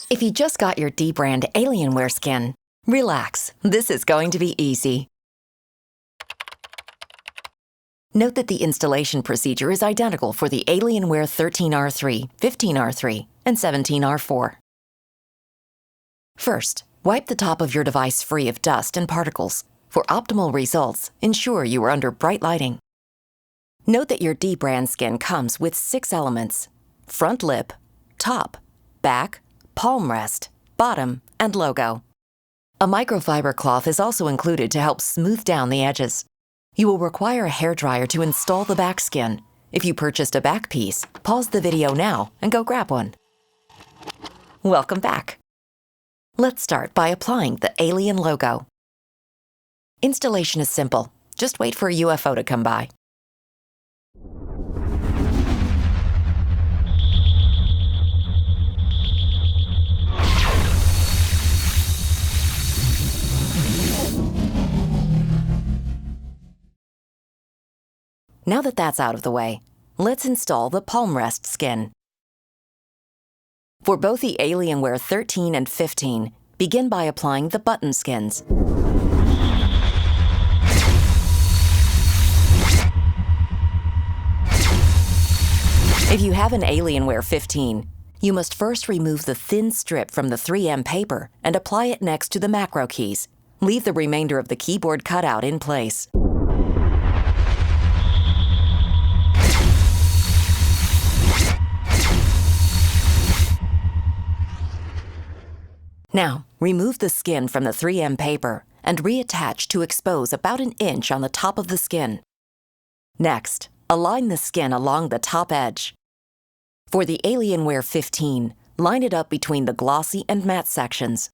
If you just got your dbrand Alienware skin, relax, this is going to be easy. Note that the installation procedure is identical for the Alienware 13R3, 15R3, and 17R4. First, wipe the top of your device free of dust and particles. For optimal results, ensure you are under bright lighting. Note that your dbrand skin comes with 6 elements: front lip, top, back, palm rest, bottom, and logo. A microfiber cloth is also included to help smooth down the edges. You will require a hairdryer to install the back skin. If you purchased a back piece, pause the video now and go grab one. Welcome back. Let's start by applying the Alien logo. Installation is simple. Just wait for a UFO to come by. Now that that's out of the way, let's install the palm rest skin. For both the Alienware 13 and 15, begin by applying the button skins. If you have an Alienware 15, you must first remove the thin strip from the 3M paper and apply it next to the macro keys. Leave the remainder of the keyboard cutout in place. Now, remove the skin from the 3M paper and reattach to expose about an inch on the top of the skin. Next, align the skin along the top edge. For the Alienware 15, line it up between the glossy and matte sections.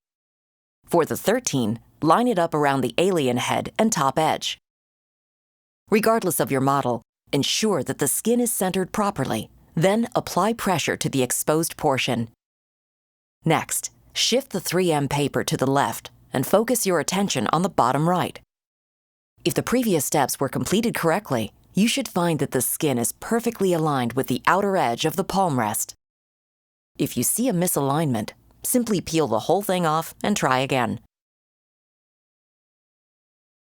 For the 13, line it up around the alien head and top edge. Regardless of your model, ensure that the skin is centered properly, then apply pressure to the exposed portion. Next, shift the 3M paper to the left and focus your attention on the bottom right. If the previous steps were completed correctly, you should find that the skin is perfectly aligned with the outer edge of the palm rest. If you see a misalignment, simply peel the whole thing off and try again.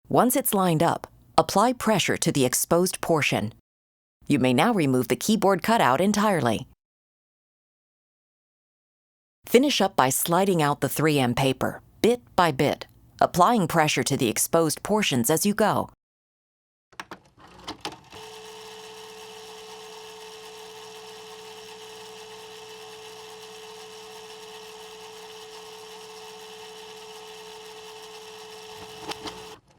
Once it's lined up, apply pressure to the exposed portion. You may now remove the keyboard cutout entirely. Finish up by sliding out the 3M paper, bit by bit, applying pressure to the exposed portions as you go.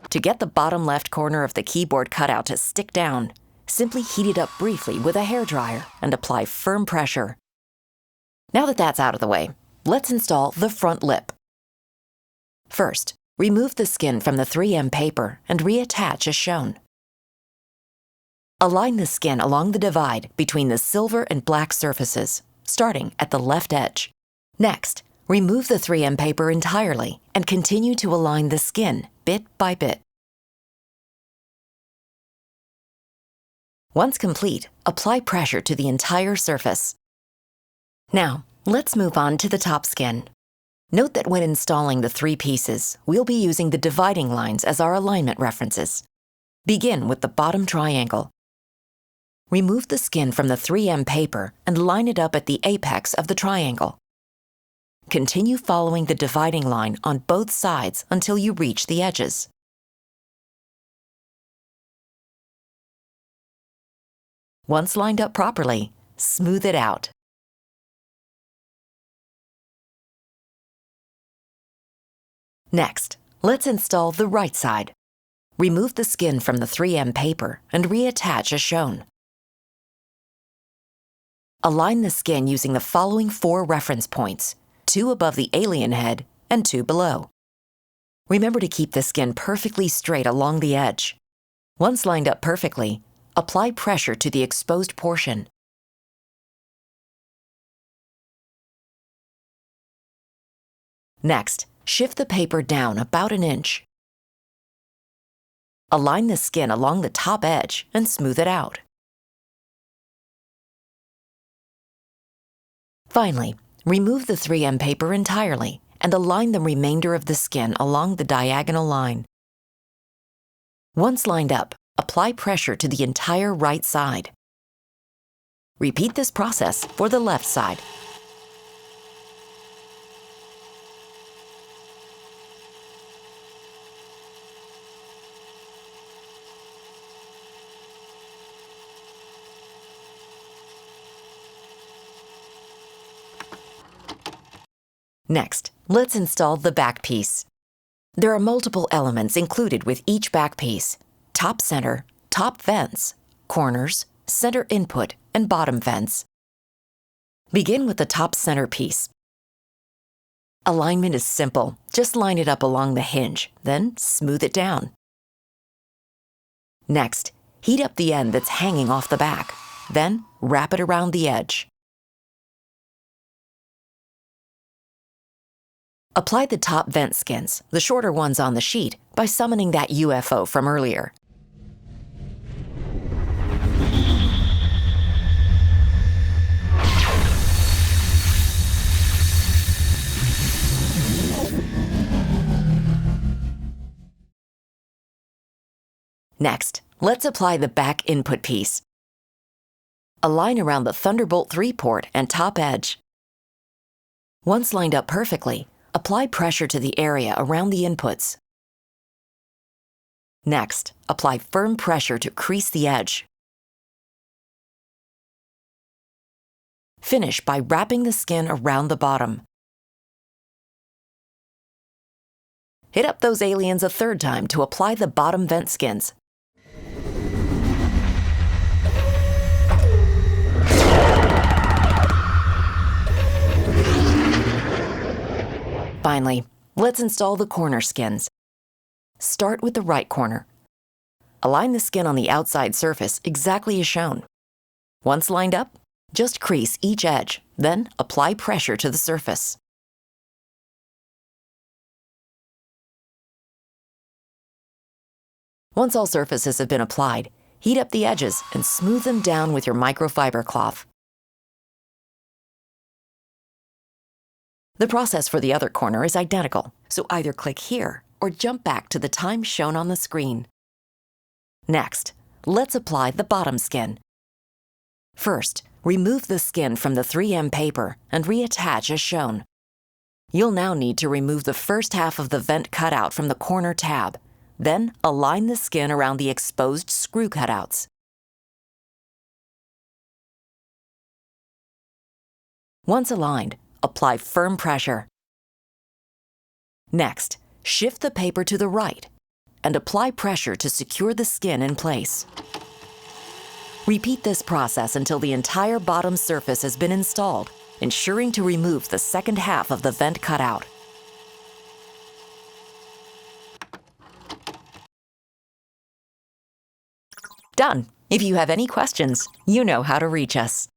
To get the bottom left corner of the keyboard cutout to stick down, simply heat it up briefly with a hairdryer and apply firm pressure. Now that that's out of the way, let's install the front lip. First, remove the skin from the 3M paper and reattach as shown. Align the skin along the divide between the silver and black surfaces, starting at the left edge. Next, remove the 3M paper entirely and continue to align the skin bit by bit. Once complete, apply pressure to the entire surface. Now, let's move on to the top skin. Note that when installing the 3 pieces, we'll be using the dividing lines as our alignment references. Begin with the bottom triangle. Remove the skin from the 3M paper and line it up at the apex of the triangle. Continue following the dividing line on both sides until you reach the edges. Once lined up properly, smooth it out. Next, let's install the right side. Remove the skin from the 3M paper and reattach as shown. Align the skin using the following 4 reference points, 2 above the alien head and 2 below. Remember to keep the skin perfectly straight along the edge. Once lined up perfectly, apply pressure to the exposed portion. Next, shift the paper down about an inch. Align the skin along the top edge and smooth it out. Finally, remove the 3M paper entirely and align the remainder of the skin along the diagonal line. Once lined up, apply pressure to the entire right side. Repeat this process for the left side. Next, let's install the back piece. There are multiple elements included with each back piece: top center, top vents, corners, center input, and bottom vents. Begin with the top center piece. Alignment is simple. Just line it up along the hinge, then smooth it down. Next, heat up the end that's hanging off the back, then wrap it around the edge. Apply the top vent skins, the shorter ones on the sheet, by summoning that UFO from earlier. Next, let's apply the back input piece. Align around the Thunderbolt 3 port and top edge. Once lined up perfectly, apply pressure to the area around the inputs. Next, apply firm pressure to crease the edge. Finish by wrapping the skin around the bottom. Hit up those aliens a third time to apply the bottom vent skins. Finally, let's install the corner skins. Start with the right corner. Align the skin on the outside surface exactly as shown. Once lined up, just crease each edge, then apply pressure to the surface. Once all surfaces have been applied, heat up the edges and smooth them down with your microfiber cloth. The process for the other corner is identical, so either click here or jump back to the time shown on the screen. Next, let's apply the bottom skin. First, remove the skin from the 3M paper and reattach as shown. You'll now need to remove the first half of the vent cutout from the corner tab, then align the skin around the exposed screw cutouts. Once aligned, apply firm pressure. Next, shift the paper to the right and apply pressure to secure the skin in place. Repeat this process until the entire bottom surface has been installed, ensuring to remove the second half of the vent cutout. Done. If you have any questions, you know how to reach us.